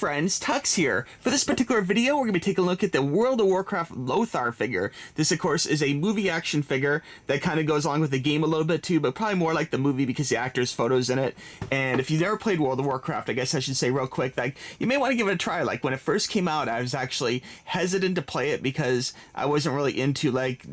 friends, Tuxx here. For this particular video, we're going to be taking a look at the World of Warcraft LOTHAR figure. This, of course, is a movie action figure that kind of goes along with the game a little bit too, but probably more like the movie because the actor's photos in it. And if you've never played World of Warcraft, I guess I should say real quick, like, you may want to give it a try. Like, when it first came out, I was actually hesitant to play it because I wasn't really into, like,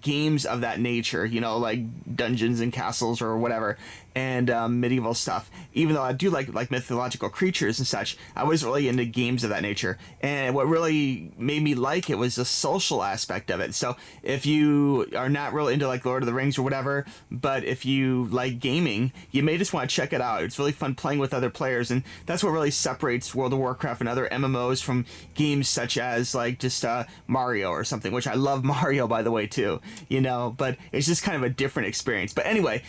games of that nature, you know, like dungeons and castles or whatever, and medieval stuff. Even though I do like mythological creatures and such, I was really into games of that nature. And what really made me like it was the social aspect of it. So if you are not really into like Lord of the Rings or whatever, but if you like gaming, you may just want to check it out. It's really fun playing with other players, and that's what really separates World of Warcraft and other MMOs from games such as like just Mario or something, which I love Mario, by the way, too, you know, but it's just kind of a different experience. But anyway,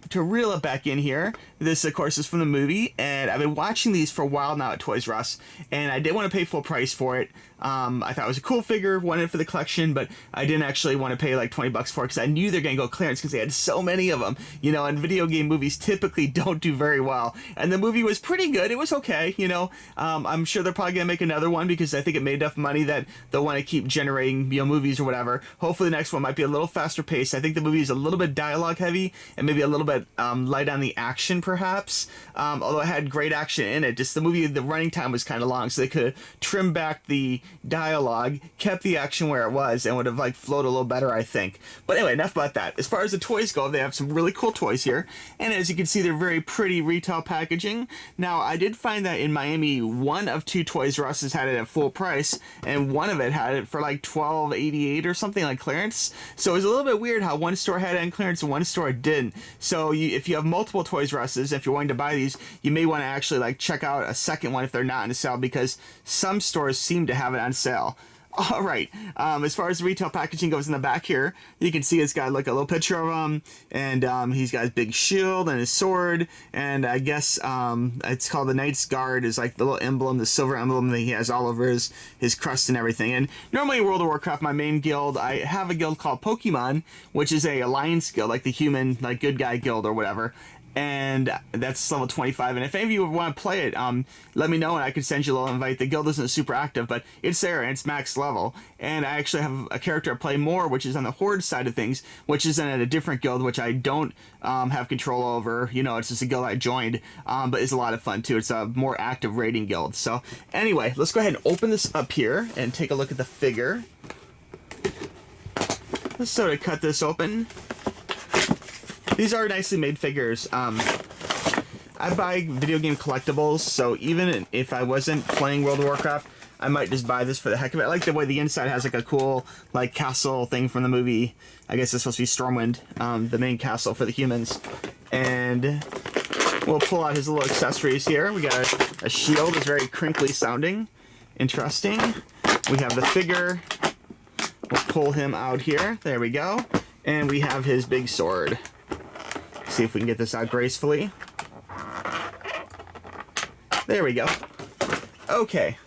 to reel it back in here, this of course is from the movie, and I've been watching these for a while now at Toys R Us, and I did want to pay full price for it. I thought it was a cool figure, wanted it for the collection, but I didn't actually want to pay like 20 bucks for it because I knew they're going to go clearance because they had so many of them, you know, and video game movies typically don't do very well. And the movie was pretty good. It was okay, you know. I'm sure they're probably going to make another one because I think it made enough money that they'll want to keep generating, you know, movies or whatever. Hopefully the next one might be a little faster paced. I think the movie is a little bit dialogue heavy and maybe a little bit light on the action perhaps, although it had great action in it. Just the movie, the running time was kind of long, so they could trim back the dialogue, kept the action where it was, and would have like flowed a little better, I think. But anyway, enough about that. As far as the toys go, they have some really cool toys here, and as you can see, they're very pretty retail packaging. Now, I did find that in Miami, one of two Toys R Us had it at full price, and one of it had it for like $12.88 or something, like clearance. So it was a little bit weird how one store had it on clearance and one store didn't. So if you have multiple Toys R Us's, if you're wanting to buy these, you may want to actually like check out a second one if they're not on sale, because some stores seem to have it on sale. All right. As far as the retail packaging goes in the back here, you can see it's got like a little picture of him, and he's got his big shield and his sword, and I guess it's called the Knight's Guard, is like the little emblem, the silver emblem that he has all over his crest and everything. And normally in World of Warcraft, my main guild, I have a guild called Pokemon, which is a alliance guild, like the human, like good guy guild or whatever. And that's level 25. And if any of you want to play it, let me know and I can send you a little invite. The guild isn't super active, but it's there and it's max level. And I actually have a character I play more, which is on the Horde side of things, which is in a different guild, which I don't have control over. You know, it's just a guild I joined, but it's a lot of fun too. It's a more active raiding guild. So anyway, let's go ahead and open this up here and take a look at the figure. Let's sort of cut this open. These are nicely made figures. I buy video game collectibles, so even if I wasn't playing World of Warcraft, I might just buy this for the heck of it. I like the way the inside has like a cool like castle thing from the movie. I guess it's supposed to be Stormwind, the main castle for the humans. And we'll pull out his little accessories here. We got a shield, it's very crinkly sounding. Interesting. We have the figure. We'll pull him out here. There we go. And we have his big sword. See if we can get this out gracefully. There we go. Okay.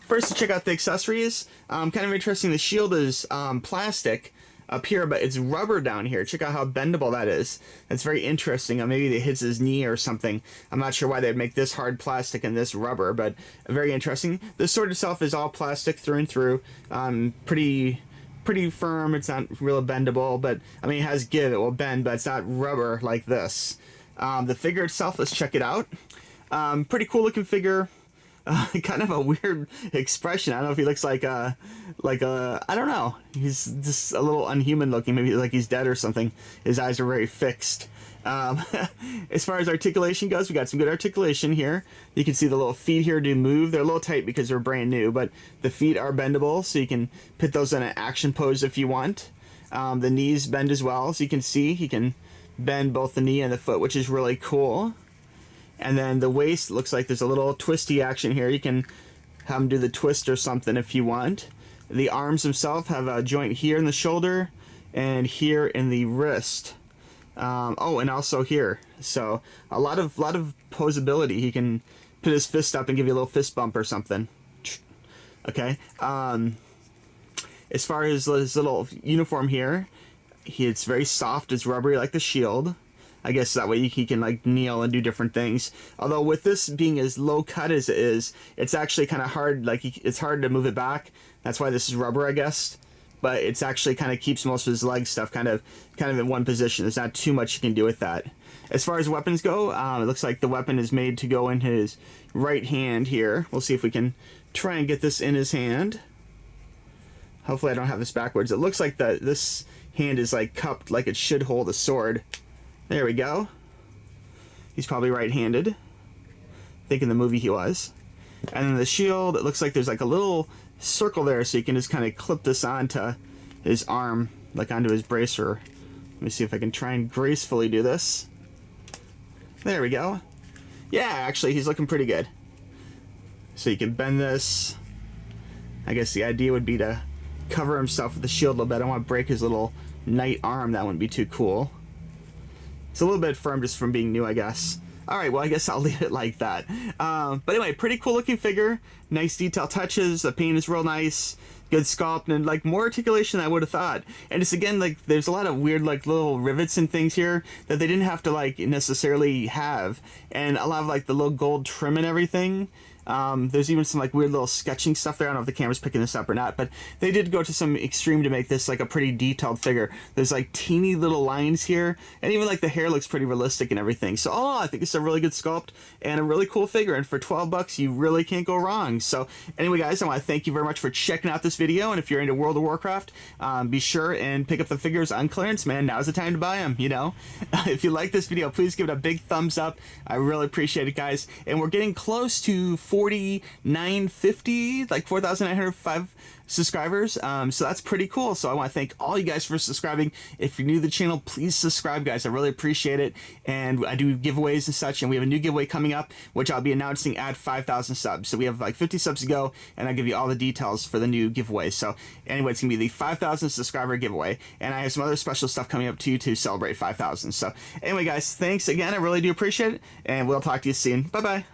First, to check out the accessories. Kind of interesting. The shield is plastic up here, but it's rubber down here. Check out how bendable that is. That's very interesting. Maybe it hits his knee or something. I'm not sure why they'd make this hard plastic and this rubber, but very interesting. The sword itself is all plastic through and through. Pretty firm. It's not real bendable, but I mean, it has give. It will bend, but it's not rubber like this. The figure itself, let's check it out. Pretty cool looking figure. Kind of a weird expression. I don't know if he looks like a I don't know. He's just a little unhuman looking. Maybe like he's dead or something. His eyes are very fixed. As far as articulation goes, we got some good articulation here. You can see the little feet here do move. They're a little tight because they're brand new, but the feet are bendable, so you can put those in an action pose if you want. The knees bend as well, so you can see he can bend both the knee and the foot, which is really cool. And then the waist looks like there's a little twisty action here. You can have him do the twist or something if you want. The arms themselves have a joint here in the shoulder and here in the wrist. Oh, and also here. So a lot of posability. He can put his fist up and give you a little fist bump or something. Okay. As far as his little uniform here, it's very soft. It's rubbery like the shield. I guess that way he can like kneel and do different things. Although with this being as low cut as it is, it's actually kind of hard. Like it's hard to move it back. That's why this is rubber, I guess. But it's actually kind of keeps most of his leg stuff kind of in one position. There's not too much you can do with that. As far as weapons go, it looks like the weapon is made to go in his right hand here. We'll see if we can try and get this in his hand. Hopefully I don't have this backwards. It looks like this hand is like cupped like it should hold a sword. There we go. He's probably right-handed. I think in the movie he was. And then the shield, it looks like there's like a little circle there, so you can just kind of clip this onto his arm, like onto his bracer. Let me see if I can try and gracefully do this. There we go. Yeah, actually, he's looking pretty good. So you can bend this. I guess the idea would be to cover himself with the shield a little bit. I don't want to break his little knight arm. That wouldn't be too cool. It's a little bit firm just from being new, I guess. Alright, well, I guess I'll leave it like that. But anyway, pretty cool looking figure. Nice detail touches. The paint is real nice. Good sculpt and like more articulation than I would have thought. And it's again like there's a lot of weird like little rivets and things here that they didn't have to like necessarily have. And a lot of like the little gold trim and everything. There's even some like weird little sketching stuff there. I don't know if the camera's picking this up or not, but they did go to some extreme to make this like a pretty detailed figure. There's like teeny little lines here, and even like the hair looks pretty realistic and everything. So I think it's a really good sculpt and a really cool figure, and for 12 bucks you really can't go wrong. So anyway guys, I want to thank you very much for checking out this video, and if you're into World of Warcraft, be sure and pick up the figures on clearance, man. Now's the time to buy them, you know. If you like this video, please give it a big thumbs up. I really appreciate it, guys. And we're getting close to 4,950, like 4,905 subscribers. So that's pretty cool. So I want to thank all you guys for subscribing. If you're new to the channel, please subscribe, guys. I really appreciate it. And I do giveaways and such, and we have a new giveaway coming up, which I'll be announcing at 5,000 subs. So we have like 50 subs to go, and I'll give you all the details for the new giveaway. So anyway, it's gonna be the 5,000 subscriber giveaway, and I have some other special stuff coming up too to celebrate 5,000. So anyway, guys, thanks again. I really do appreciate it, and we'll talk to you soon. Bye bye.